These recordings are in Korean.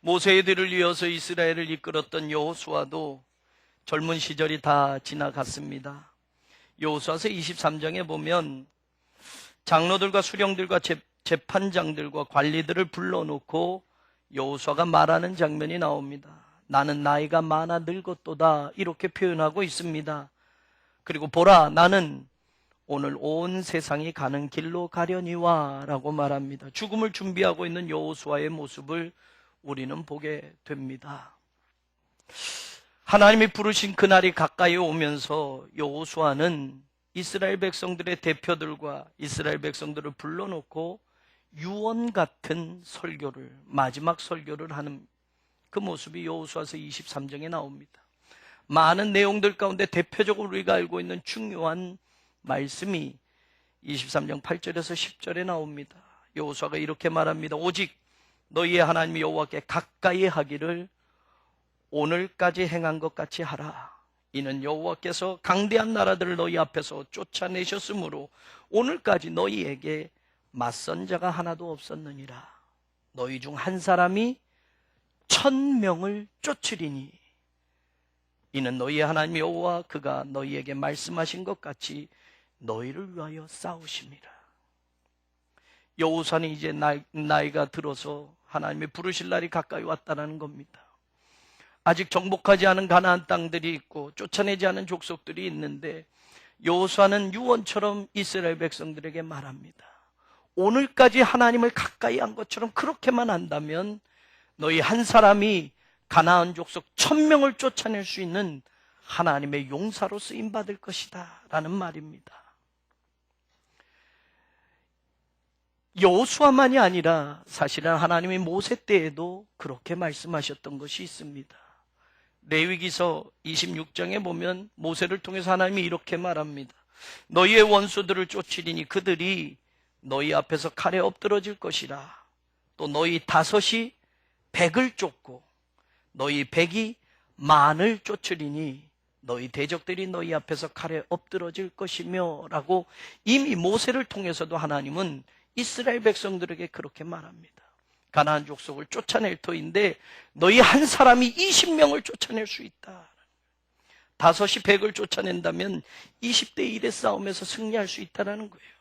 모세의 뒤를 이어서 이스라엘을 이끌었던 여호수아도 젊은 시절이 다 지나갔습니다. 여호수아서 23장에 보면 장로들과 수령들과 재판장들과 관리들을 불러놓고 여호수아가 말하는 장면이 나옵니다. 나는 나이가 많아 늙었도다, 이렇게 표현하고 있습니다. 그리고 보라, 나는 오늘 온 세상이 가는 길로 가려니와 라고 말합니다. 죽음을 준비하고 있는 여호수아의 모습을 우리는 보게 됩니다. 하나님이 부르신 그날이 가까이 오면서 여호수아는 이스라엘 백성들의 대표들과 이스라엘 백성들을 불러놓고 유언 같은 설교를, 마지막 설교를 하는 그 모습이 여호수아서 23장에 나옵니다. 많은 내용들 가운데 대표적으로 우리가 알고 있는 중요한 말씀이 23장 8절에서 10절에 나옵니다. 여호수아가 이렇게 말합니다. 오직 너희의 하나님 여호와께 가까이 하기를 오늘까지 행한 것 같이 하라. 이는 여호와께서 강대한 나라들을 너희 앞에서 쫓아내셨으므로 오늘까지 너희에게 맞선 자가 하나도 없었느니라. 너희 중 한 사람이 1000명을 쫓으리니 이는 너희의 하나님 여호와 그가 너희에게 말씀하신 것 같이 너희를 위하여 싸우심이라. 여호수아는 이제 나이가 들어서 하나님의 부르실 날이 가까이 왔다는 겁니다. 아직 정복하지 않은 가나안 땅들이 있고 쫓아내지 않은 족속들이 있는데 여호수아는 유언처럼 이스라엘 백성들에게 말합니다. 오늘까지 하나님을 가까이 한 것처럼 그렇게만 한다면 너희 한 사람이 가나안 족속 1000명을 쫓아낼 수 있는 하나님의 용사로 쓰임받을 것이다 라는 말입니다. 여호수아만이 아니라 사실은 하나님이 모세 때에도 그렇게 말씀하셨던 것이 있습니다. 레위기서 26장에 보면 모세를 통해서 하나님이 이렇게 말합니다. 너희의 원수들을 쫓으리니 그들이 너희 앞에서 칼에 엎드러질 것이라. 또 너희 5이 100을 쫓고 너희 100이 10,000을 쫓으리니 너희 대적들이 너희 앞에서 칼에 엎드러질 것이며 라고 이미 모세를 통해서도 하나님은 이스라엘 백성들에게 그렇게 말합니다. 가나안 족속을 쫓아낼 터인데 너희 한 사람이 20명을 쫓아낼 수 있다. 5이 100을 쫓아낸다면 20대 1의 싸움에서 승리할 수 있다는 거예요.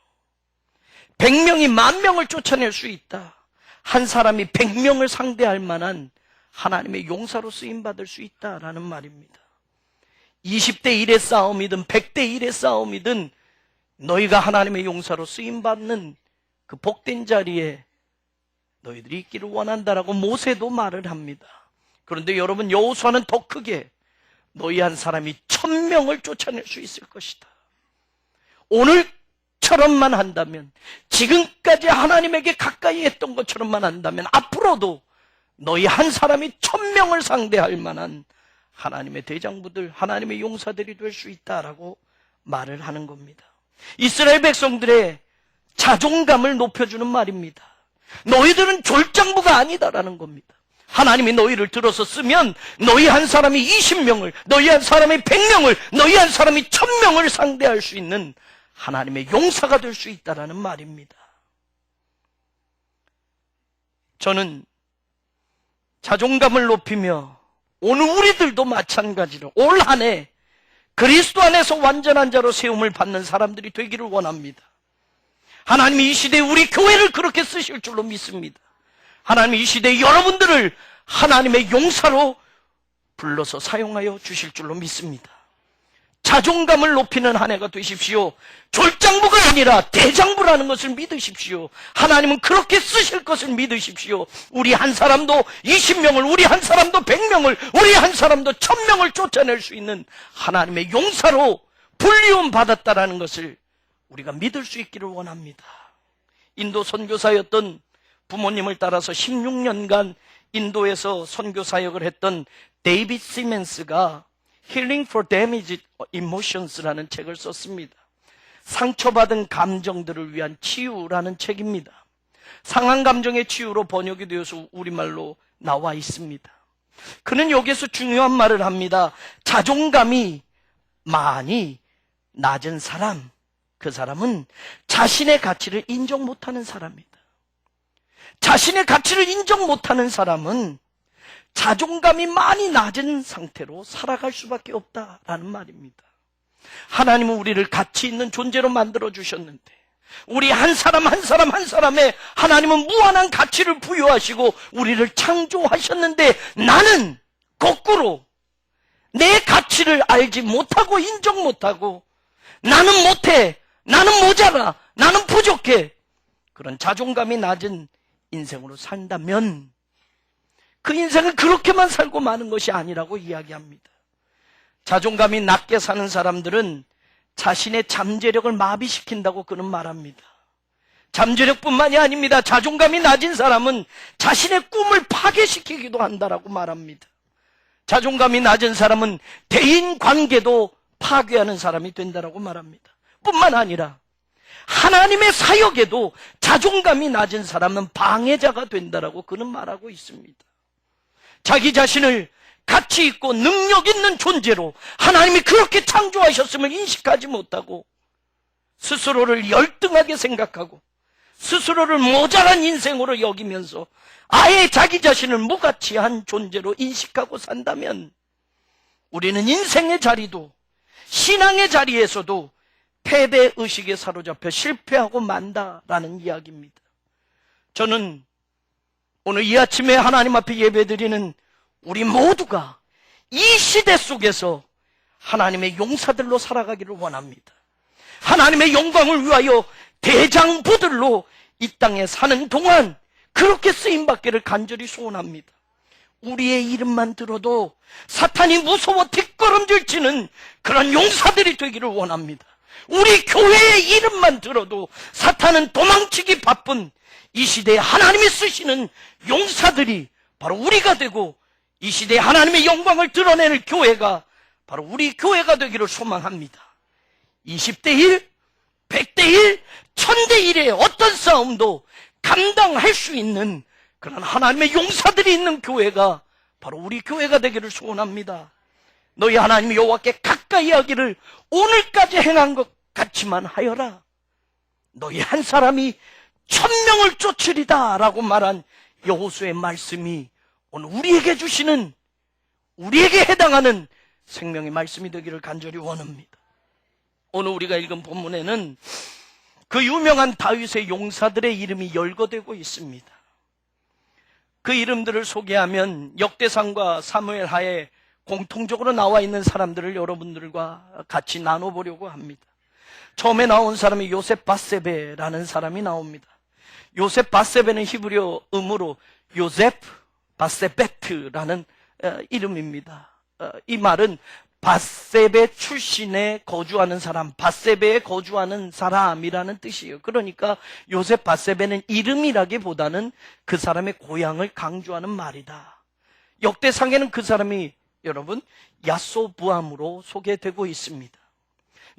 100명이 10,000명을 쫓아낼 수 있다. 한 사람이 100명을 상대할 만한 하나님의 용사로 쓰임받을 수 있다라는 말입니다. 20대 1의 싸움이든 100대 1의 싸움이든 너희가 하나님의 용사로 쓰임받는 그 복된 자리에 너희들이 있기를 원한다라고 모세도 말을 합니다. 그런데 여러분, 여호수아는 더 크게 너희 한 사람이 1000명을 쫓아낼 수 있을 것이다. 오늘처럼만 한다면, 지금까지 하나님에게 가까이 했던 것처럼만 한다면 앞으로도 너희 한 사람이 1000명을 상대할 만한 하나님의 대장부들, 하나님의 용사들이 될 수 있다라고 말을 하는 겁니다. 이스라엘 백성들의 자존감을 높여주는 말입니다. 너희들은 졸장부가 아니다라는 겁니다. 하나님이 너희를 들어서 쓰면 너희 한 사람이 20명을, 너희 한 사람이 100명을, 너희 한 사람이 1000명을 상대할 수 있는 하나님의 용사가 될 수 있다라는 말입니다. 저는 자존감을 높이며 오늘 우리들도 마찬가지로 올 한 해 그리스도 안에서 완전한 자로 세움을 받는 사람들이 되기를 원합니다. 하나님이 이 시대에 우리 교회를 그렇게 쓰실 줄로 믿습니다. 하나님이 이 시대에 여러분들을 하나님의 용사로 불러서 사용하여 주실 줄로 믿습니다. 자존감을 높이는 한 해가 되십시오. 졸장부가 아니라 대장부라는 것을 믿으십시오. 하나님은 그렇게 쓰실 것을 믿으십시오. 우리 한 사람도 20명을, 우리 한 사람도 100명을, 우리 한 사람도 1000명을 쫓아낼 수 있는 하나님의 용사로 불리움 받았다라는 것을 우리가 믿을 수 있기를 원합니다. 인도 선교사였던 부모님을 따라서 16년간 인도에서 선교 사역을 했던 데이비드 시멘스가 Healing for Damaged Emotions라는 책을 썼습니다. 상처받은 감정들을 위한 치유라는 책입니다. 상한 감정의 치유로 번역이 되어서 우리말로 나와 있습니다. 그는 여기서 중요한 말을 합니다. 자존감이 많이 낮은 사람, 그 사람은 자신의 가치를 인정 못하는 사람이다. 자신의 가치를 인정 못하는 사람은 자존감이 많이 낮은 상태로 살아갈 수밖에 없다라는 말입니다. 하나님은 우리를 가치 있는 존재로 만들어 주셨는데, 우리 한 사람 한 사람에 하나님은 무한한 가치를 부여하시고 우리를 창조하셨는데, 나는 거꾸로 내 가치를 알지 못하고 인정 못하고 나는 못해, 나는 모자라, 나는 부족해, 그런 자존감이 낮은 인생으로 산다면 그 인생은 그렇게만 살고 마는 것이 아니라고 이야기합니다. 자존감이 낮게 사는 사람들은 자신의 잠재력을 마비시킨다고 그는 말합니다. 잠재력뿐만이 아닙니다. 자존감이 낮은 사람은 자신의 꿈을 파괴시키기도 한다라고 말합니다. 자존감이 낮은 사람은 대인관계도 파괴하는 사람이 된다라고 말합니다. 뿐만 아니라 하나님의 사역에도 자존감이 낮은 사람은 방해자가 된다라고 그는 말하고 있습니다. 자기 자신을 가치 있고 능력 있는 존재로 하나님이 그렇게 창조하셨음을 인식하지 못하고 스스로를 열등하게 생각하고 스스로를 모자란 인생으로 여기면서 아예 자기 자신을 무가치한 존재로 인식하고 산다면 우리는 인생의 자리도 신앙의 자리에서도 패배의식에 사로잡혀 실패하고 만다라는 이야기입니다. 저는 오늘 이 아침에 하나님 앞에 예배드리는 우리 모두가 이 시대 속에서 하나님의 용사들로 살아가기를 원합니다. 하나님의 영광을 위하여 대장부들로 이 땅에 사는 동안 그렇게 쓰임받기를 간절히 소원합니다. 우리의 이름만 들어도 사탄이 무서워 뒷걸음질치는 그런 용사들이 되기를 원합니다. 우리 교회의 이름만 들어도 사탄은 도망치기 바쁜 이 시대에 하나님이 쓰시는 용사들이 바로 우리가 되고, 이 시대에 하나님의 영광을 드러내는 교회가 바로 우리 교회가 되기를 소망합니다. 20대 1, 100대 1, 1000대 1의 어떤 싸움도 감당할 수 있는 그런 하나님의 용사들이 있는 교회가 바로 우리 교회가 되기를 소원합니다. 너희 하나님 여호와께 가까이 하기를 오늘까지 행한 것 같지만 하여라. 너희 한 사람이 1000명을 쫓으리다 라고 말한 여호수아의 말씀이 오늘 우리에게 주시는, 우리에게 해당하는 생명의 말씀이 되기를 간절히 원합니다. 오늘 우리가 읽은 본문에는 그 유명한 다윗의 용사들의 이름이 열거되고 있습니다. 그 이름들을 소개하면 역대상과 사무엘하에 공통적으로 나와 있는 사람들을 여러분들과 같이 나눠보려고 합니다. 처음에 나온 사람이 요셉 바세베라는 사람이 나옵니다. 요셉 바세베는 히브리어 음으로 요셉 바세베트라는 이름입니다. 이 말은 바세베 출신에 거주하는 사람, 바세베에 거주하는 사람이라는 뜻이에요. 그러니까 요셉 바세베는 이름이라기보다는 그 사람의 고향을 강조하는 말이다. 역대상에는 그 사람이 여러분 야소부암으로 소개되고 있습니다.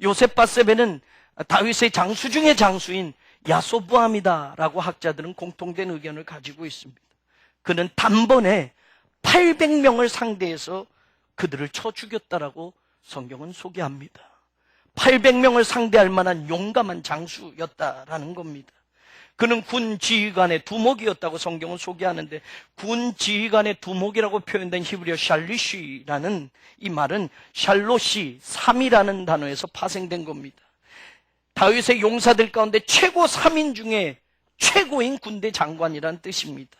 요셉 바세베는 다윗의 장수 중의 장수인 야소부암이다라고 학자들은 공통된 의견을 가지고 있습니다. 그는 단번에 800명을 상대해서 그들을 쳐 죽였다라고 성경은 소개합니다. 800명을 상대할 만한 용감한 장수였다라는 겁니다. 그는 군 지휘관의 두목이었다고 성경은 소개하는데, 군 지휘관의 두목이라고 표현된 히브리어 샬리쉬라는 이 말은 샬롯이 3이라는 단어에서 파생된 겁니다. 다윗의 용사들 가운데 최고 3인 중에 최고인 군대 장관이란 뜻입니다.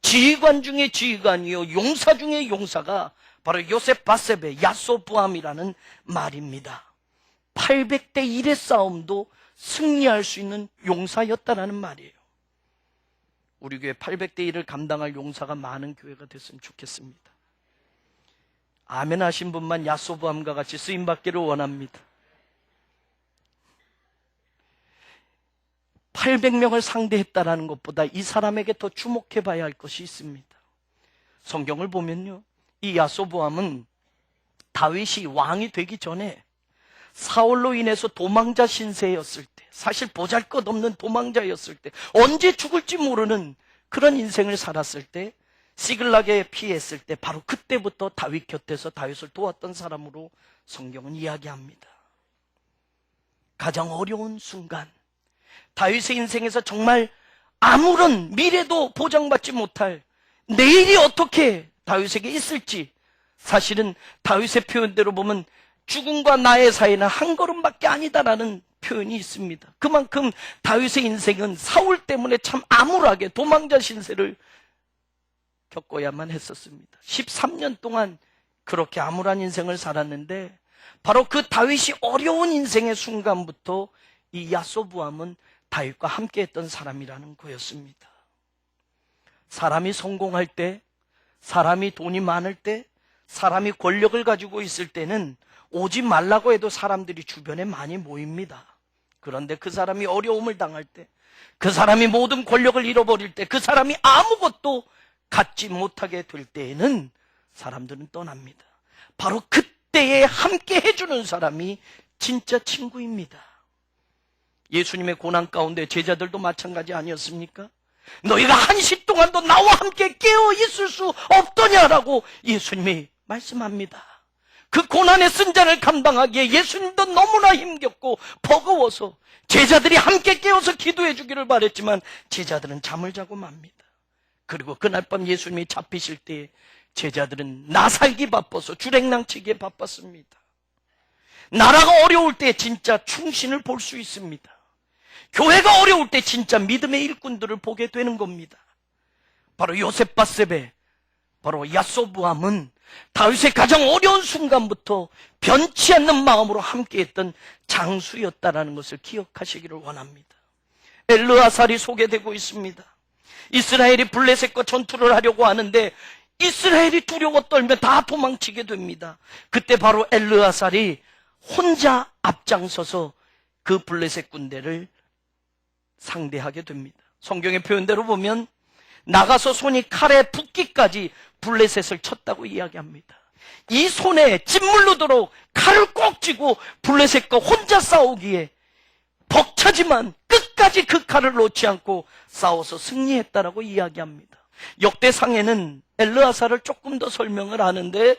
지휘관 중에 지휘관이요 용사 중에 용사가 바로 요셉 바세베 야소부암이라는 말입니다. 800대 1의 싸움도 승리할 수 있는 용사였다라는 말이에요. 우리 교회 800대 1을 감당할 용사가 많은 교회가 됐으면 좋겠습니다. 아멘 하신 분만 야소부암과 같이 쓰임받기를 원합니다. 800명을 상대했다라는 것보다 이 사람에게 더 주목해 봐야 할 것이 있습니다. 성경을 보면요, 이 야소보암은 다윗이 왕이 되기 전에 사울로 인해서 도망자 신세였을 때, 사실 보잘것없는 도망자였을 때, 언제 죽을지 모르는 그런 인생을 살았을 때, 시글락에 피했을 때 바로 그때부터 다윗 곁에서 다윗을 도왔던 사람으로 성경은 이야기합니다. 가장 어려운 순간, 다윗의 인생에서 정말 아무런 미래도 보장받지 못할, 내일이 어떻게 다윗에게 있을지, 사실은 다윗의 표현대로 보면 죽음과 나의 사이는 한 걸음밖에 아니다라는 표현이 있습니다. 그만큼 다윗의 인생은 사울 때문에 참 암울하게 도망자 신세를 겪어야만 했었습니다. 13년 동안 그렇게 암울한 인생을 살았는데, 바로 그 다윗이 어려운 인생의 순간부터 이 야소부암은 다윗과 함께했던 사람이라는 거였습니다. 사람이 성공할 때, 사람이 돈이 많을 때, 사람이 권력을 가지고 있을 때는 오지 말라고 해도 사람들이 주변에 많이 모입니다. 그런데 그 사람이 어려움을 당할 때, 그 사람이 모든 권력을 잃어버릴 때, 그 사람이 아무것도 갖지 못하게 될 때에는 사람들은 떠납니다. 바로 그때에 함께 해주는 사람이 진짜 친구입니다. 예수님의 고난 가운데 제자들도 마찬가지 아니었습니까? 너희가 한시 동안도 나와 함께 깨어 있을 수 없더냐라고 예수님이 말씀합니다. 그 고난의 쓴잔을 감당하기에 예수님도 너무나 힘겹고 버거워서 제자들이 함께 깨어서 기도해 주기를 바랬지만 제자들은 잠을 자고 맙니다. 그리고 그날 밤 예수님이 잡히실 때 제자들은 나살기 바빠서 주랭랑치기에 바빴습니다. 나라가 어려울 때 진짜 충신을 볼 수 있습니다. 교회가 어려울 때 진짜 믿음의 일꾼들을 보게 되는 겁니다. 바로 요셉 밧세베, 바로 야소부암은 다윗의 가장 어려운 순간부터 변치 않는 마음으로 함께했던 장수였다라는 것을 기억하시기를 원합니다. 엘르아살이 소개되고 있습니다. 이스라엘이 블레셋과 전투를 하려고 하는데 이스라엘이 두려워 떨며 다 도망치게 됩니다. 그때 바로 엘르아살이 혼자 앞장서서 그 블레셋 군대를 상대하게 됩니다. 성경의 표현대로 보면 나가서 손이 칼에 붓기까지 블레셋을 쳤다고 이야기합니다. 이 손에 짓물르도록 칼을 꼭 쥐고 블레셋과 혼자 싸우기에 벅차지만 끝까지 그 칼을 놓지 않고 싸워서 승리했다라고 이야기합니다. 역대상에는 엘르아살을 조금 더 설명을 하는데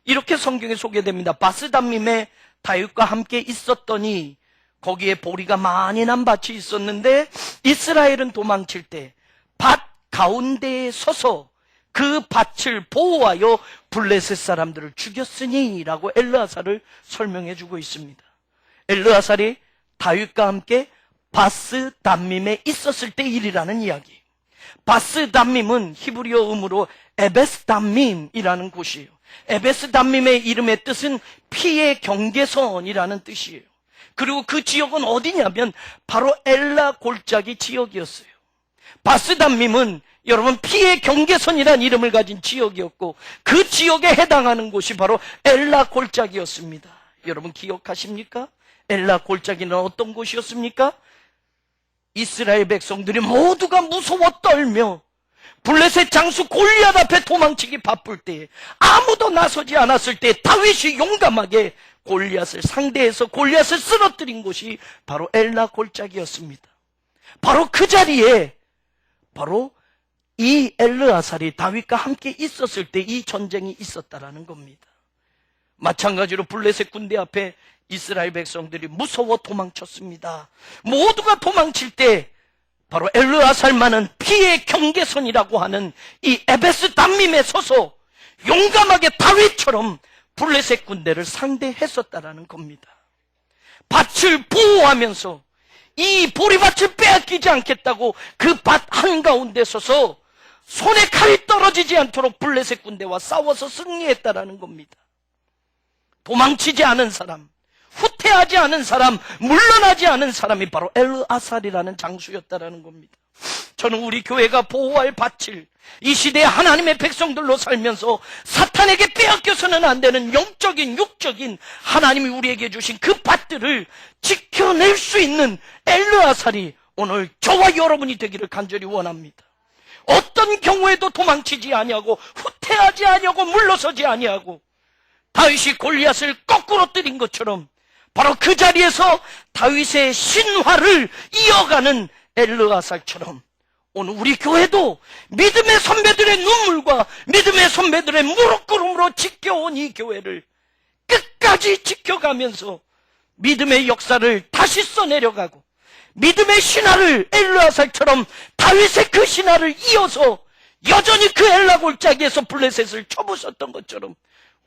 이렇게 성경에 소개됩니다. 바스담밈에 다윗과 함께 있었더니 거기에 보리가 많이 난 밭이 있었는데 이스라엘은 도망칠 때 밭 가운데에 서서 그 밭을 보호하여 블레셋 사람들을 죽였으니 라고 엘르아살을 설명해 주고 있습니다. 엘르아살이 다윗과 함께 바스담밈에 있었을 때 일이라는 이야기. 바스담밈은 히브리어 음으로 에베스담밈이라는 곳이에요. 에베스담밈의 이름의 뜻은 피의 경계선이라는 뜻이에요. 그리고 그 지역은 어디냐면 바로 엘라 골짜기 지역이었어요. 바스담밈은 여러분 피의 경계선이라는 이름을 가진 지역이었고 그 지역에 해당하는 곳이 바로 엘라 골짜기였습니다. 여러분 기억하십니까? 엘라 골짜기는 어떤 곳이었습니까? 이스라엘 백성들이 모두가 무서워 떨며 블레셋 장수 골리앗 앞에 도망치기 바쁠 때 아무도 나서지 않았을 때 다윗이 용감하게 골리앗을 상대해서 골리앗을 쓰러뜨린 곳이 바로 엘라 골짜기였습니다. 바로 그 자리에 바로 이 엘르아살이 다윗과 함께 있었을 때 이 전쟁이 있었다라는 겁니다. 마찬가지로 블레셋 군대 앞에 이스라엘 백성들이 무서워 도망쳤습니다. 모두가 도망칠 때 바로 엘르아살만은 피의 경계선이라고 하는 이 에베스 담밈에 서서 용감하게 다윗처럼 블레셋 군대를 상대했었다라는 겁니다. 밭을 보호하면서 이 보리밭을 빼앗기지 않겠다고 그 밭 한가운데 서서 손에 칼이 떨어지지 않도록 블레셋 군대와 싸워서 승리했다라는 겁니다. 도망치지 않은 사람, 후퇴하지 않은 사람, 물러나지 않은 사람이 바로 엘르아살이라는 장수였다라는 겁니다. 저는 우리 교회가 보호할 밭을 이 시대에 하나님의 백성들로 살면서 사탄에게 빼앗겨서는 안 되는 영적인 육적인 하나님이 우리에게 주신 그 밭들을 지켜낼 수 있는 엘르아살이 오늘 저와 여러분이 되기를 간절히 원합니다. 어떤 경우에도 도망치지 아니하고 후퇴하지 아니하고 물러서지 아니하고 다윗이 골리앗을 거꾸로 때린 것처럼 바로 그 자리에서 다윗의 신화를 이어가는 엘르아살처럼 오늘 우리 교회도 믿음의 선배들의 눈물과 믿음의 선배들의 무릎꿇음으로 지켜온 이 교회를 끝까지 지켜가면서 믿음의 역사를 다시 써내려가고 믿음의 신화를 엘르아살처럼 다윗의 그 신화를 이어서 여전히 그 엘라 골짜기에서 블레셋을 쳐부셨던 것처럼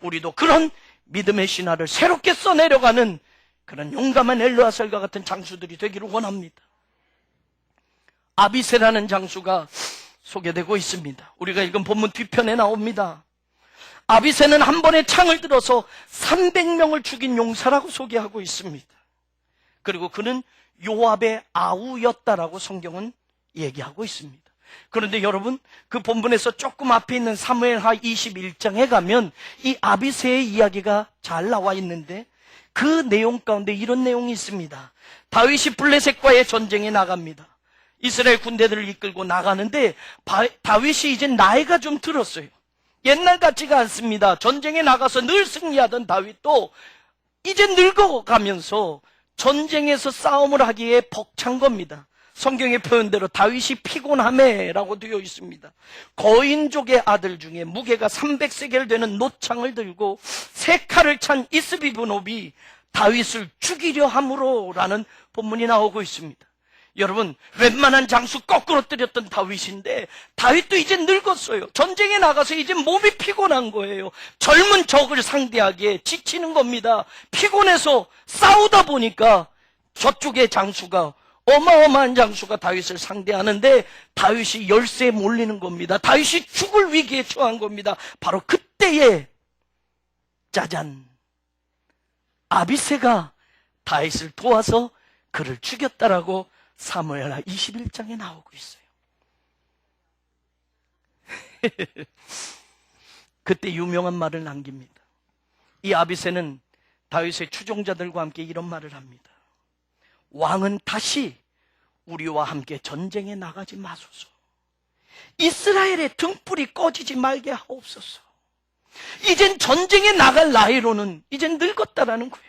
우리도 그런 믿음의 신화를 새롭게 써내려가는 그런 용감한 엘르아살과 같은 장수들이 되기를 원합니다. 아비새라는 장수가 소개되고 있습니다. 우리가 읽은 본문 뒤편에 나옵니다. 아비새는 한 번에 창을 들어서 300명을 죽인 용사라고 소개하고 있습니다. 그리고 그는 요압의 아우였다라고 성경은 얘기하고 있습니다. 그런데 여러분, 그 본문에서 조금 앞에 있는 사무엘하 21장에 가면 이 아비새의 이야기가 잘 나와 있는데 그 내용 가운데 이런 내용이 있습니다. 다윗이 블레셋과의 전쟁에 나갑니다. 이스라엘 군대들을 이끌고 나가는데 다윗이 이제 나이가 좀 들었어요. 옛날 같지가 않습니다. 전쟁에 나가서 늘 승리하던 다윗도 이제 늙어가면서 전쟁에서 싸움을 하기에 벅찬 겁니다. 성경의 표현대로 다윗이 피곤하매라고 되어 있습니다. 거인족의 아들 중에 무게가 300세겔 되는 노창을 들고 세 칼을 찬 이스비브노비 다윗을 죽이려 함으로라는 본문이 나오고 있습니다. 여러분, 웬만한 장수 거꾸로 때렸던 다윗인데 다윗도 이제 늙었어요. 전쟁에 나가서 이제 몸이 피곤한 거예요. 젊은 적을 상대하기에 지치는 겁니다. 피곤해서 싸우다 보니까 저쪽의 장수가, 어마어마한 장수가 다윗을 상대하는데 다윗이 열세에 몰리는 겁니다. 다윗이 죽을 위기에 처한 겁니다. 바로 그때에 짜잔, 아비새가 다윗을 도와서 그를 죽였다라고 사무엘하 21장에 나오고 있어요. 그때 유명한 말을 남깁니다. 이 아비새는 다윗의 추종자들과 함께 이런 말을 합니다. 왕은 다시 우리와 함께 전쟁에 나가지 마소서. 이스라엘의 등불이 꺼지지 말게 하옵소서. 이젠 전쟁에 나갈 나이로는 이젠 늙었다라는 거예요.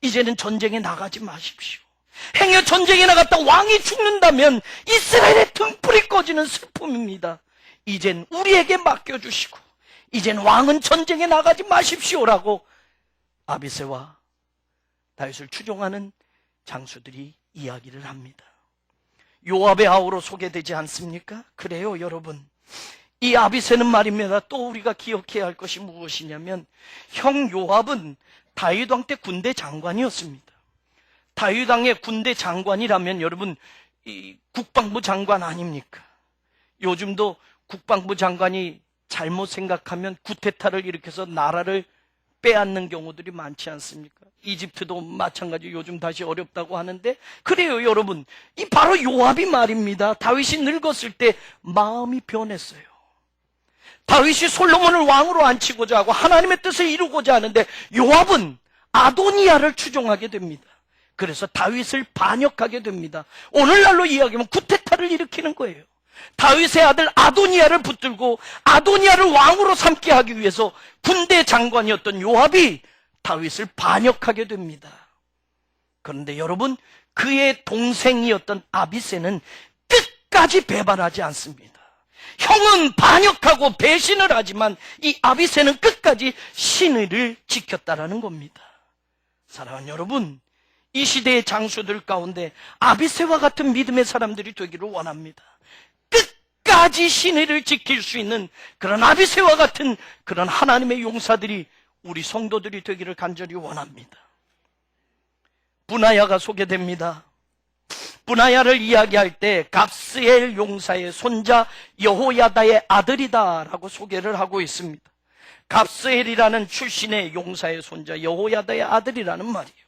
이제는 전쟁에 나가지 마십시오. 행여 전쟁에 나갔다 왕이 죽는다면 이스라엘의 등불이 꺼지는 슬픔입니다. 이젠 우리에게 맡겨주시고 이젠 왕은 전쟁에 나가지 마십시오라고 아비새와 다윗을 추종하는 장수들이 이야기를 합니다. 요압의 아우로 소개되지 않습니까? 그래요, 여러분. 이 아비새는 말입니다. 또 우리가 기억해야 할 것이 무엇이냐면 형 요압은 다윗 왕 때 군대 장관이었습니다. 다윗 왕의 군대 장관이라면 여러분, 이 국방부 장관 아닙니까? 요즘도 국방부 장관이 잘못 생각하면 구테타를 일으켜서 나라를 빼앗는 경우들이 많지 않습니까? 이집트도 마찬가지, 요즘 다시 어렵다고 하는데, 그래요, 여러분. 이 바로 요압이 말입니다. 다윗이 늙었을 때 마음이 변했어요. 다윗이 솔로몬을 왕으로 앉히고자 하고 하나님의 뜻을 이루고자 하는데 요압은 아도니아를 추종하게 됩니다. 그래서 다윗을 반역하게 됩니다. 오늘날로 이야기하면 구테타를 일으키는 거예요. 다윗의 아들 아도니아를 붙들고 아도니아를 왕으로 삼게 하기 위해서 군대 장관이었던 요압이 다윗을 반역하게 됩니다. 그런데 여러분, 그의 동생이었던 아비새는 끝까지 배반하지 않습니다. 형은 반역하고 배신을 하지만 이 아비새는 끝까지 신의를 지켰다라는 겁니다. 사랑하는 여러분, 이 시대의 장수들 가운데 아비새와 같은 믿음의 사람들이 되기를 원합니다. 끝까지 신의를 지킬 수 있는 그런 아비새와 같은 그런 하나님의 용사들이 우리 성도들이 되기를 간절히 원합니다. 브나야가 소개됩니다. 브나야를 이야기할 때 갑스엘 용사의 손자 여호야다의 아들이다라고 소개를 하고 있습니다. 갑스엘이라는 출신의 용사의 손자 여호야다의 아들이라는 말이에요.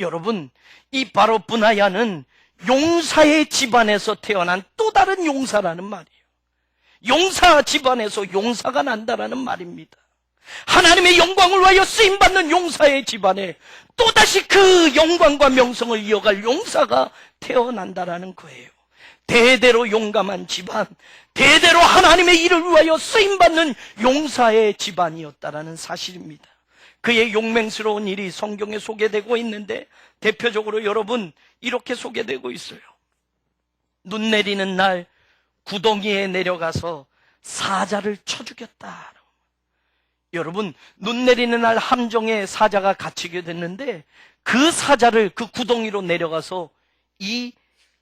여러분, 이 바로 브나야는 용사의 집안에서 태어난 또 다른 용사라는 말이에요. 용사 집안에서 용사가 난다라는 말입니다. 하나님의 영광을 위하여 쓰임받는 용사의 집안에 또다시 그 영광과 명성을 이어갈 용사가 태어난다라는 거예요. 대대로 용감한 집안, 대대로 하나님의 일을 위하여 쓰임받는 용사의 집안이었다라는 사실입니다. 그의 용맹스러운 일이 성경에 소개되고 있는데 대표적으로 여러분 이렇게 소개되고 있어요. 눈 내리는 날 구덩이에 내려가서 사자를 쳐 죽였다. 여러분, 눈 내리는 날 함정에 사자가 갇히게 됐는데 그 사자를 그 구덩이로 내려가서 이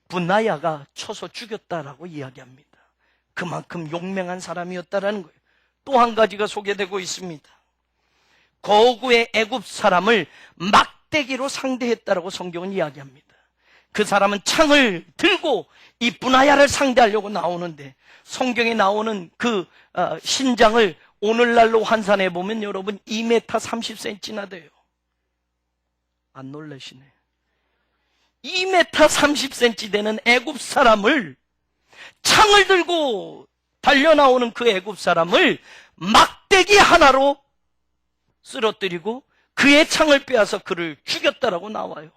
브나야가 쳐서 죽였다라고 이야기합니다. 그만큼 용맹한 사람이었다라는 거예요. 또 한 가지가 소개되고 있습니다. 거구의 애굽 사람을 막대기로 상대했다라고 성경은 이야기합니다. 그 사람은 창을 들고 이 분하야를 상대하려고 나오는데, 성경에 나오는 그 신장을 오늘날로 환산해 보면 여러분 2m 30cm나 돼요. 안 놀라시네. 2m 30cm 되는 애굽 사람을, 창을 들고 달려나오는 그 애굽 사람을 막대기 하나로 쓰러뜨리고 그의 창을 빼앗아 그를 죽였다라고 나와요.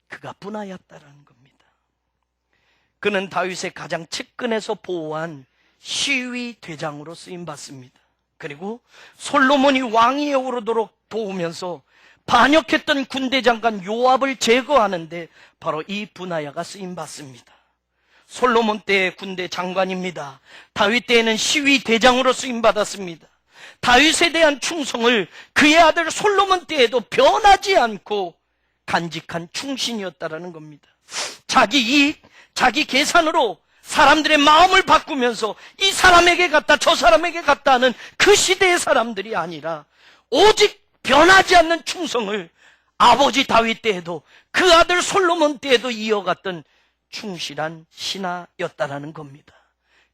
그가 분하였다라는 겁니다. 그는 다윗의 가장 측근에서 보호한 시위 대장으로 쓰임받습니다. 그리고 솔로몬이 왕위에 오르도록 도우면서 반역했던 군대 장관 요압을 제거하는데 바로 이 분하야가 쓰임받습니다. 솔로몬 때의 군대 장관입니다. 다윗 때에는 시위 대장으로 쓰임받았습니다. 다윗에 대한 충성을 그의 아들 솔로몬 때에도 변하지 않고 간직한 충신이었다라는 겁니다. 자기 이익, 자기 계산으로 사람들의 마음을 바꾸면서 이 사람에게 갔다 저 사람에게 갔다 하는 그 시대의 사람들이 아니라 오직 변하지 않는 충성을 아버지 다윗 때에도 그 아들 솔로몬 때에도 이어갔던 충실한 신하였다라는 겁니다.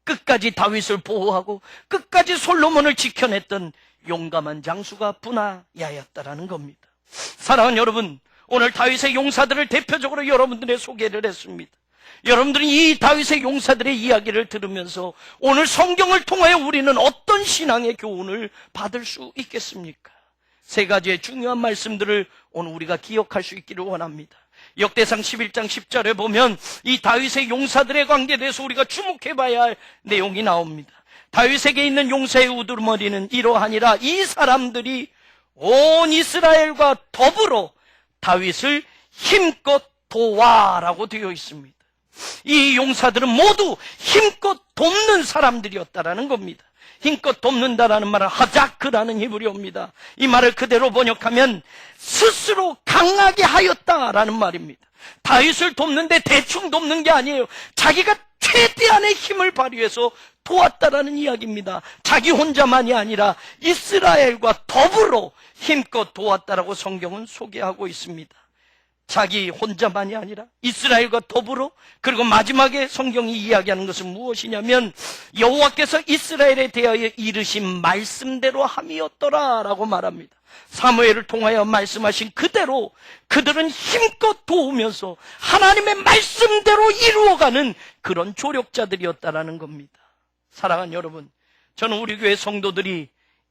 끝까지 다윗을 보호하고 끝까지 솔로몬을 지켜냈던 용감한 장수가 분하야였다라는 겁니다. 사랑하는 여러분, 오늘 다윗의 용사들을 대표적으로 여러분들의 소개를 했습니다. 여러분들은 이 다윗의 용사들의 이야기를 들으면서 오늘 성경을 통하여 우리는 어떤 신앙의 교훈을 받을 수 있겠습니까? 세 가지의 중요한 말씀들을 오늘 우리가 기억할 수 있기를 원합니다. 역대상 11장 10절에 보면 이 다윗의 용사들의 관계에 대해서 우리가 주목해 봐야 할 내용이 나옵니다. 다윗에게 있는 용사의 우두머리는 이러하니라. 이 사람들이 온 이스라엘과 더불어 다윗을 힘껏 도와라고 되어 있습니다. 이 용사들은 모두 힘껏 돕는 사람들이었다라는 겁니다. 힘껏 돕는다라는 말은 하자크라는 히브리어입니다. 이 말을 그대로 번역하면 스스로 강하게 하였다라는 말입니다. 다윗을 돕는데 대충 돕는 게 아니에요. 자기가 최대한의 힘을 발휘해서 도왔다라는 이야기입니다. 자기 혼자만이 아니라 이스라엘과 더불어 힘껏 도왔다라고 성경은 소개하고 있습니다. 자기 혼자만이 아니라 이스라엘과 더불어, 그리고 마지막에 성경이 이야기하는 것은 무엇이냐면 여호와께서 이스라엘에 대하여 이르신 말씀대로 함이었더라 라고 말합니다. 사무엘을 통하여 말씀하신 그대로 그들은 힘껏 도우면서 하나님의 말씀대로 이루어가는 그런 조력자들이었다라는 겁니다. 사랑하는 여러분, 저는 우리 교회 성도들이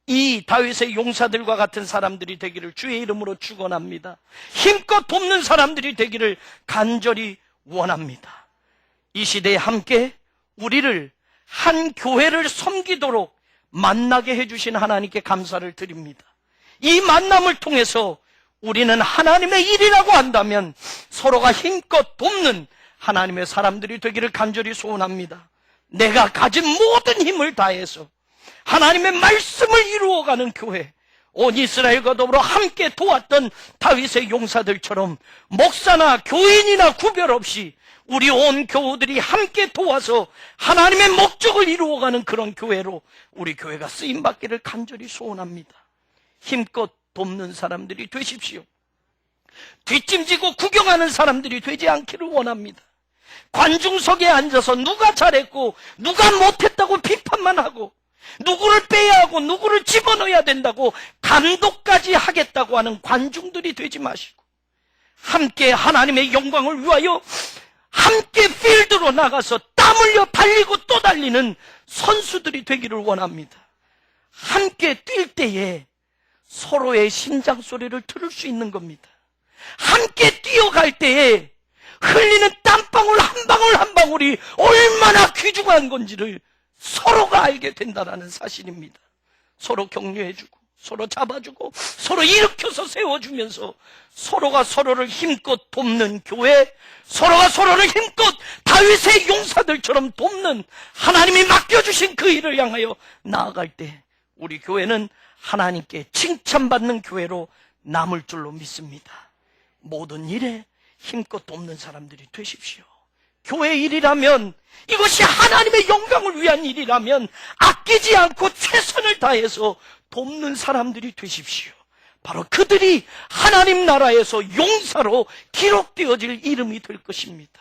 이 다윗의 용사들과 같은 사람들이 되기를 주의 이름으로 축원합니다. 힘껏 돕는 사람들이 되기를 간절히 원합니다. 이 시대에 함께 우리를 한 교회를 섬기도록 만나게 해주신 하나님께 감사를 드립니다. 이 만남을 통해서 우리는 하나님의 일이라고 한다면 서로가 힘껏 돕는 하나님의 사람들이 되기를 간절히 소원합니다. 내가 가진 모든 힘을 다해서 하나님의 말씀을 이루어가는 교회, 온 이스라엘과 더불어 함께 도왔던 다윗의 용사들처럼 목사나 교인이나 구별 없이 우리 온 교우들이 함께 도와서 하나님의 목적을 이루어가는 그런 교회로 우리 교회가 쓰임받기를 간절히 소원합니다. 힘껏 돕는 사람들이 되십시오. 뒷짐지고 구경하는 사람들이 되지 않기를 원합니다. 관중석에 앉아서 누가 잘했고 누가 못했다고 비판만 하고 누구를 빼야 하고 누구를 집어넣어야 된다고 감독까지 하겠다고 하는 관중들이 되지 마시고 함께 하나님의 영광을 위하여 함께 필드로 나가서 땀 흘려 달리고 또 달리는 선수들이 되기를 원합니다. 함께 뛸 때에 서로의 심장 소리를 들을 수 있는 겁니다. 함께 뛰어갈 때에 흘리는 땀방울 한 방울 한 방울이 얼마나 귀중한 건지를 서로가 알게 된다는 사실입니다. 서로 격려해주고 서로 잡아주고 서로 일으켜서 세워주면서 서로가 서로를 힘껏 돕는 교회, 서로가 서로를 힘껏 다윗의 용사들처럼 돕는 하나님이 맡겨주신 그 일을 향하여 나아갈 때 우리 교회는 하나님께 칭찬받는 교회로 남을 줄로 믿습니다. 모든 일에 힘껏 돕는 사람들이 되십시오. 교회 일이라면, 이것이 하나님의 영광을 위한 일이라면 아끼지 않고 최선을 다해서 돕는 사람들이 되십시오. 바로 그들이 하나님 나라에서 용사로 기록되어질 이름이 될 것입니다.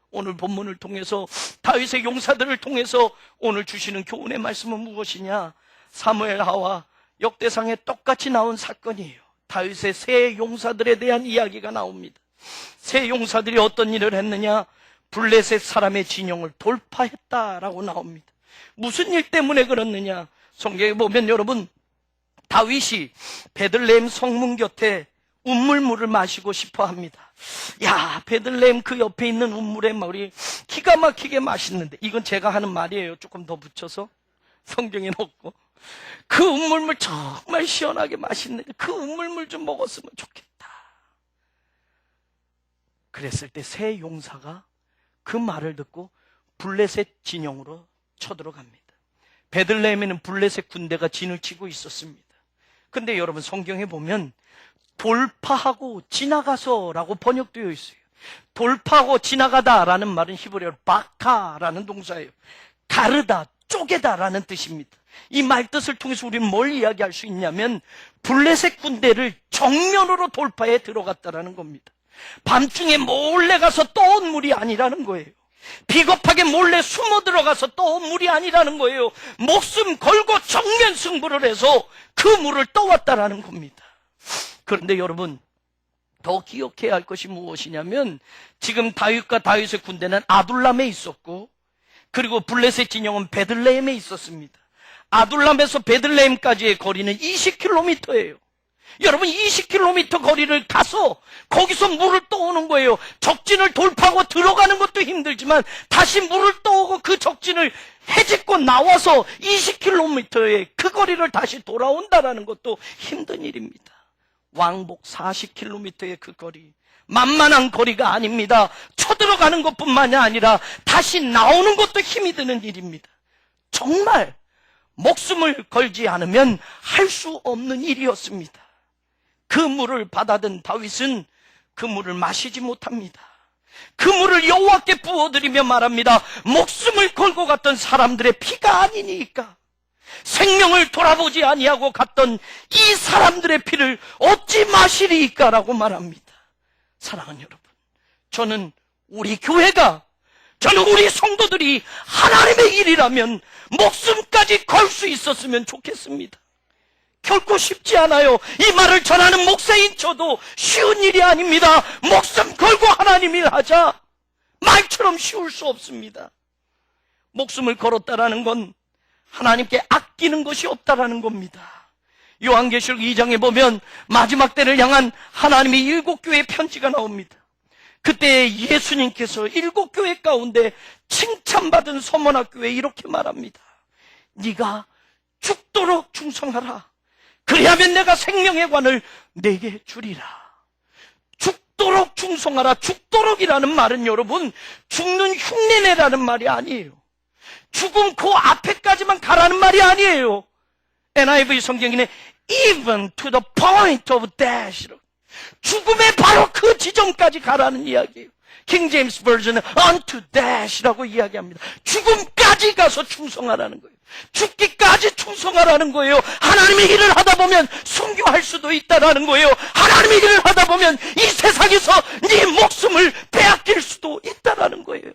오늘 본문을 통해서, 다윗의 용사들을 통해서 오늘 주시는 교훈의 말씀은 무엇이냐? 사무엘하와 역대상에 똑같이 나온 사건이에요. 다윗의 세 용사들에 대한 이야기가 나옵니다. 세 용사들이 어떤 일을 했느냐? 블레셋 사람의 진영을 돌파했다라고 나옵니다. 무슨 일 때문에 그렇느냐? 성경에 보면 여러분, 다윗이 베들레헴 성문 곁에 운물물을 마시고 싶어 합니다. 야, 베들레헴 그 옆에 있는 운물의 물이 기가 막히게 맛있는데, 이건 제가 하는 말이에요. 조금 더 붙여서 성경에 넣고, 그 운물물 정말 시원하게 맛있는데 그 운물물 좀 먹었으면 좋겠다. 그랬을 때 세 용사가 그 말을 듣고 블레셋 진영으로 쳐들어갑니다. 베들레헴에는 블레셋 군대가 진을 치고 있었습니다. 근데 여러분, 성경에 보면 돌파하고 지나가서라고 번역되어 있어요. 돌파하고 지나가다라는 말은 히브리어로 바카라는 동사예요. 가르다, 쪼개다라는 뜻입니다. 이 말 뜻을 통해서 우리는 뭘 이야기할 수 있냐면, 블레셋 군대를 정면으로 돌파해 들어갔다라는 겁니다. 밤중에 몰래 가서 떠온 물이 아니라는 거예요. 비겁하게 몰래 숨어 들어가서 떠온 물이 아니라는 거예요. 목숨 걸고 정면 승부를 해서 그 물을 떠왔다라는 겁니다. 그런데 여러분, 더 기억해야 할 것이 무엇이냐면, 지금 다윗과 다윗의 군대는 아둘람에 있었고, 그리고 블레셋 진영은 베들레헴에 있었습니다. 아둘람에서 베들레헴까지의 거리는 20km예요. 여러분, 20km 거리를 가서 거기서 물을 떠오는 거예요. 적진을 돌파하고 들어가는 것도 힘들지만 다시 물을 떠오고 그 적진을 헤집고 나와서 20km의 그 거리를 다시 돌아온다는 것도 힘든 일입니다. 왕복 40km의 그 거리, 만만한 거리가 아닙니다. 쳐들어가는 것뿐만이 아니라 다시 나오는 것도 힘이 드는 일입니다. 정말 목숨을 걸지 않으면 할 수 없는 일이었습니다. 그 물을 받아든 다윗은 그 물을 마시지 못합니다. 그 물을 여호와께 부어드리며 말합니다. 목숨을 걸고 갔던 사람들의 피가 아니니까, 생명을 돌아보지 아니하고 갔던 이 사람들의 피를 어찌 마시리이까라고 말합니다. 사랑하는 여러분, 저는 우리 교회가, 저는 우리 성도들이 하나님의 일이라면 목숨까지 걸 수 있었으면 좋겠습니다. 결코 쉽지 않아요. 이 말을 전하는 목사인 저도 쉬운 일이 아닙니다. 목숨 걸고 하나님 일하자, 말처럼 쉬울 수 없습니다. 목숨을 걸었다라는 건 하나님께 아끼는 것이 없다라는 겁니다. 요한계시록 2장에 보면 마지막 때를 향한 하나님의 7교회의 편지가 나옵니다. 그때 예수님께서 7교회 가운데 칭찬받은 서머나교회에 이렇게 말합니다. 네가 죽도록 충성하라. 그리하면 내가 생명의 관을 내게 주리라. 죽도록 충성하라. 죽도록이라는 말은 여러분, 죽는 흉내내라는 말이 아니에요. 죽음 그 앞에까지만 가라는 말이 아니에요. NIV 성경에는 even to the point of death, 죽음의 바로 그 지점까지 가라는 이야기예요. 킹 제임스 버전은 unto death라고 이야기합니다. 죽음까지 가서 충성하라는 거예요. 죽기까지 충성하라는 거예요. 하나님의 일을 하다 보면 순교할 수도 있다라는 거예요. 하나님의 일을 하다 보면 이 세상에서 네 목숨을 빼앗길 수도 있다라는 거예요.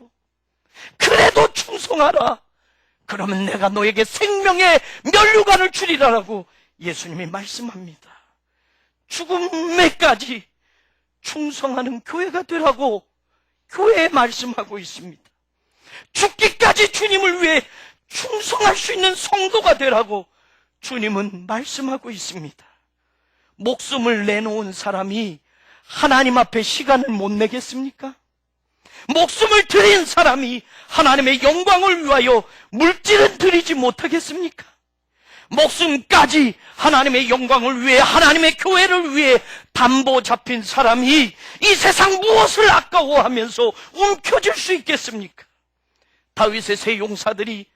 그래도 충성하라. 그러면 내가 너에게 생명의 면류관을 주리라라고 예수님이 말씀합니다. 죽음에까지 충성하는 교회가 되라고 교회에 말씀하고 있습니다. 죽기까지 주님을 위해 충성할 수 있는 성도가 되라고 주님은 말씀하고 있습니다. 목숨을 내놓은 사람이 하나님 앞에 시간을 못 내겠습니까? 목숨을 드린 사람이 하나님의 영광을 위하여 물질은 드리지 못하겠습니까? 목숨까지 하나님의 영광을 위해, 하나님의 교회를 위해 담보 잡힌 사람이 이 세상 무엇을 아까워하면서 움켜쥘 수 있겠습니까? 다윗의 세 용사들이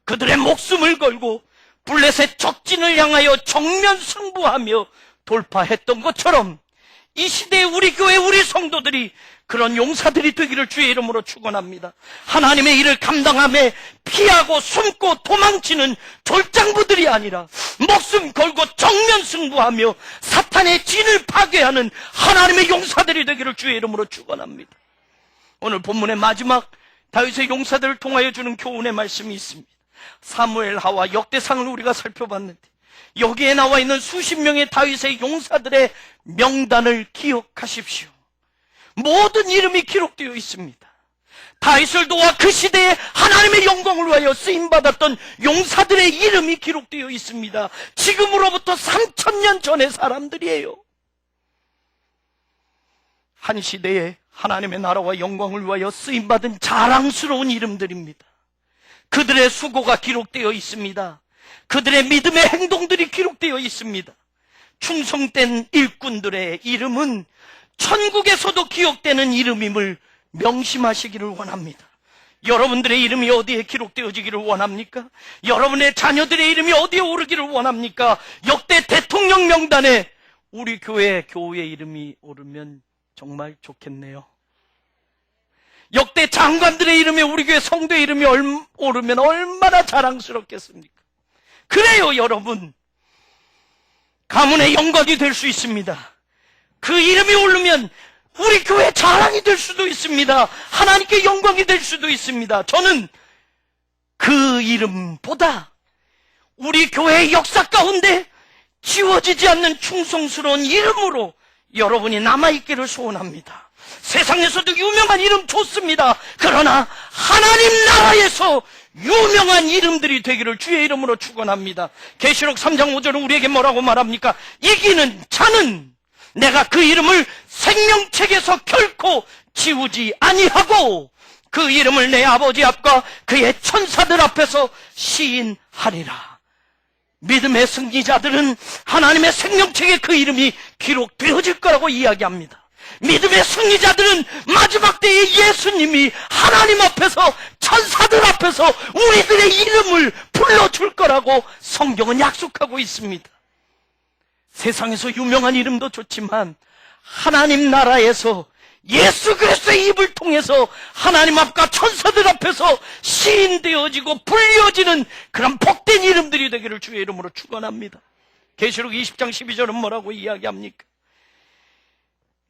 그들의 목숨을 걸고 블레셋 적진을 향하여 정면 승부하며 돌파했던 것처럼 이 시대에 우리 교회, 우리 성도들이 그런 용사들이 되기를 주의 이름으로 축원합니다. 하나님의 일을 감당함에 피하고 숨고 도망치는 졸장부들이 아니라 목숨 걸고 정면 승부하며 사탄의 진을 파괴하는 하나님의 용사들이 되기를 주의 이름으로 축원합니다. 오늘 본문의 마지막 다윗의 용사들을 통하여 주는 교훈의 말씀이 있습니다. 사무엘하와 역대상을 우리가 살펴봤는데 여기에 나와 있는 수십 명의 다윗의 용사들의 명단을 기억하십시오. 모든 이름이 기록되어 있습니다. 다윗을 도와 그 시대에 하나님의 영광을 위하여 쓰임받았던 용사들의 이름이 기록되어 있습니다. 지금으로부터 3000년 전의 사람들이에요. 한 시대에 하나님의 나라와 영광을 위하여 쓰임받은 자랑스러운 이름들입니다. 그들의 수고가 기록되어 있습니다. 그들의 믿음의 행동들이 기록되어 있습니다. 충성된 일꾼들의 이름은 천국에서도 기억되는 이름임을 명심하시기를 원합니다. 여러분들의 이름이 어디에 기록되어지기를 원합니까? 여러분의 자녀들의 이름이 어디에 오르기를 원합니까? 역대 대통령 명단에 우리 교회의 이름이 오르면 정말 좋겠네요. 역대 장관들의 이름에 우리 교회 성도의 이름이 오르면 얼마나 자랑스럽겠습니까? 그래요, 여러분. 가문의 영광이 될 수 있습니다. 그 이름이 오르면 우리 교회 자랑이 될 수도 있습니다. 하나님께 영광이 될 수도 있습니다. 저는 그 이름보다 우리 교회의 역사 가운데 지워지지 않는 충성스러운 이름으로 여러분이 남아있기를 소원합니다. 세상에서도 유명한 이름 좋습니다. 그러나 하나님 나라에서 유명한 이름들이 되기를 주의 이름으로 축원합니다. 계시록 3장 5절은 우리에게 뭐라고 말합니까? 이기는 자는 내가 그 이름을 생명책에서 결코 지우지 아니하고 그 이름을 내 아버지 앞과 그의 천사들 앞에서 시인하리라. 믿음의 승리자들은 하나님의 생명책에 그 이름이 기록되어질 거라고 이야기합니다. 믿음의 승리자들은 마지막 때에 예수님이 하나님 앞에서 천사들 앞에서 우리들의 이름을 불러줄 거라고 성경은 약속하고 있습니다. 세상에서 유명한 이름도 좋지만 하나님 나라에서 예수 그리스도의 입을 통해서 하나님 앞과 천사들 앞에서 시인되어지고 불려지는 그런 복된 이름들이 되기를 주의 이름으로 축원합니다. 계시록 20장 12절은 뭐라고 이야기합니까?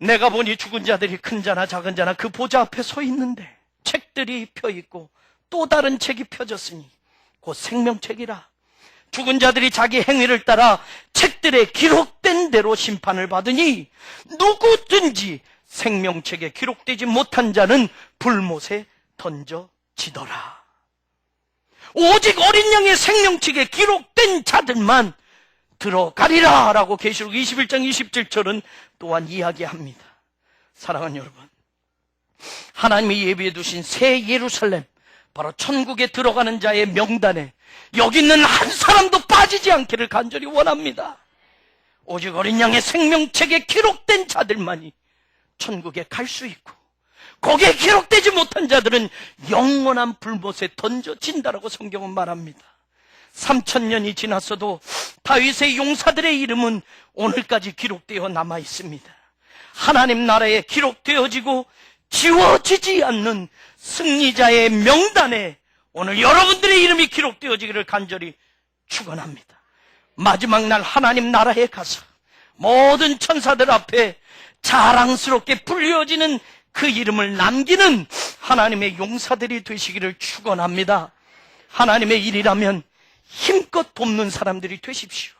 내가 보니 죽은 자들이 큰 자나 작은 자나 그 보좌 앞에 서 있는데 책들이 펴있고 또 다른 책이 펴졌으니 곧 생명책이라. 죽은 자들이 자기 행위를 따라 책들에 기록된 대로 심판을 받으니 누구든지 생명책에 기록되지 못한 자는 불못에 던져지더라. 오직 어린 양의 생명책에 기록된 자들만 들어가리라 라고 계시록 21장 27절은 또한 이야기합니다. 사랑하는 여러분, 하나님이 예비해 두신 새 예루살렘, 바로 천국에 들어가는 자의 명단에 여기 있는 한 사람도 빠지지 않기를 간절히 원합니다. 오직 어린 양의 생명책에 기록된 자들만이 천국에 갈 수 있고 거기에 기록되지 못한 자들은 영원한 불못에 던져진다라고 성경은 말합니다. 3000년이 지났어도 다윗의 용사들의 이름은 오늘까지 기록되어 남아 있습니다. 하나님 나라에 기록되어지고 지워지지 않는 승리자의 명단에 오늘 여러분들의 이름이 기록되어지기를 간절히 축원합니다. 마지막 날 하나님 나라에 가서 모든 천사들 앞에 자랑스럽게 불려지는 그 이름을 남기는 하나님의 용사들이 되시기를 축원합니다. 하나님의 일이라면 힘껏 돕는 사람들이 되십시오.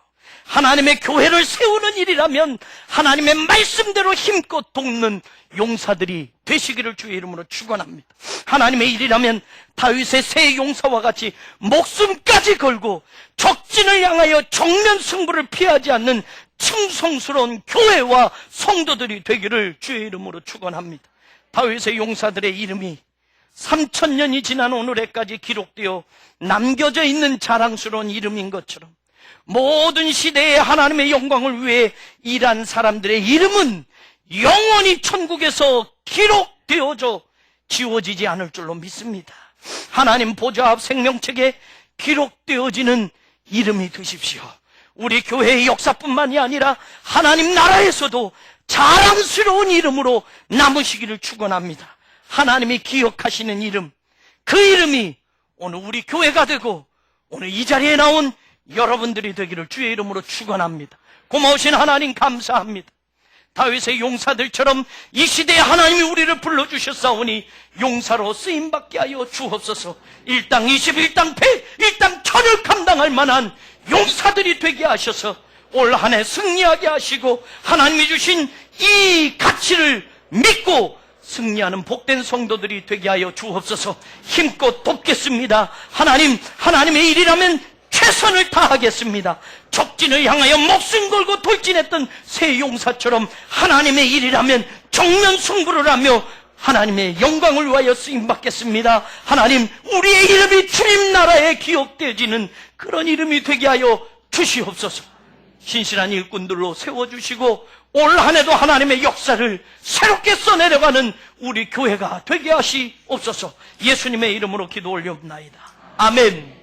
하나님의 교회를 세우는 일이라면 하나님의 말씀대로 힘껏 돕는 용사들이 되시기를 주의 이름으로 축원합니다. 하나님의 일이라면 다윗의 새 용사와 같이 목숨까지 걸고 적진을 향하여 정면 승부를 피하지 않는 충성스러운 교회와 성도들이 되기를 주의 이름으로 축원합니다. 다윗의 용사들의 이름이 3000년이 지난 오늘에까지 기록되어 남겨져 있는 자랑스러운 이름인 것처럼 모든 시대에 하나님의 영광을 위해 일한 사람들의 이름은 영원히 천국에서 기록되어져 지워지지 않을 줄로 믿습니다. 하나님 보좌 앞 생명책에 기록되어지는 이름이 되십시오. 우리 교회의 역사뿐만이 아니라 하나님 나라에서도 자랑스러운 이름으로 남으시기를 축원합니다. 하나님이 기억하시는 이름, 그 이름이 오늘 우리 교회가 되고 오늘 이 자리에 나온 여러분들이 되기를 주의 이름으로 축원합니다. 고마우신 하나님 감사합니다. 다윗의 용사들처럼 이 시대에 하나님이 우리를 불러주셨사오니 용사로 쓰임받게 하여 주옵소서. 일당 21당 100, 일당 1000을 감당할 만한 용사들이 되게 하셔서 올 한 해 승리하게 하시고 하나님이 주신 이 가치를 믿고 승리하는 복된 성도들이 되게 하여 주옵소서. 힘껏 돕겠습니다. 하나님의 일이라면 최선을 다하겠습니다. 적진을 향하여 목숨 걸고 돌진했던 새 용사처럼 하나님의 일이라면 정면 승부를 하며 하나님의 영광을 위하여 쓰임받겠습니다. 하나님, 우리의 이름이 주님 나라에 기억되어지는 그런 이름이 되게 하여 주시옵소서. 신실한 일꾼들로 세워주시고 올 한 해도 하나님의 역사를 새롭게 써내려가는 우리 교회가 되게 하시옵소서. 예수님의 이름으로 기도 올려옵나이다. 아멘.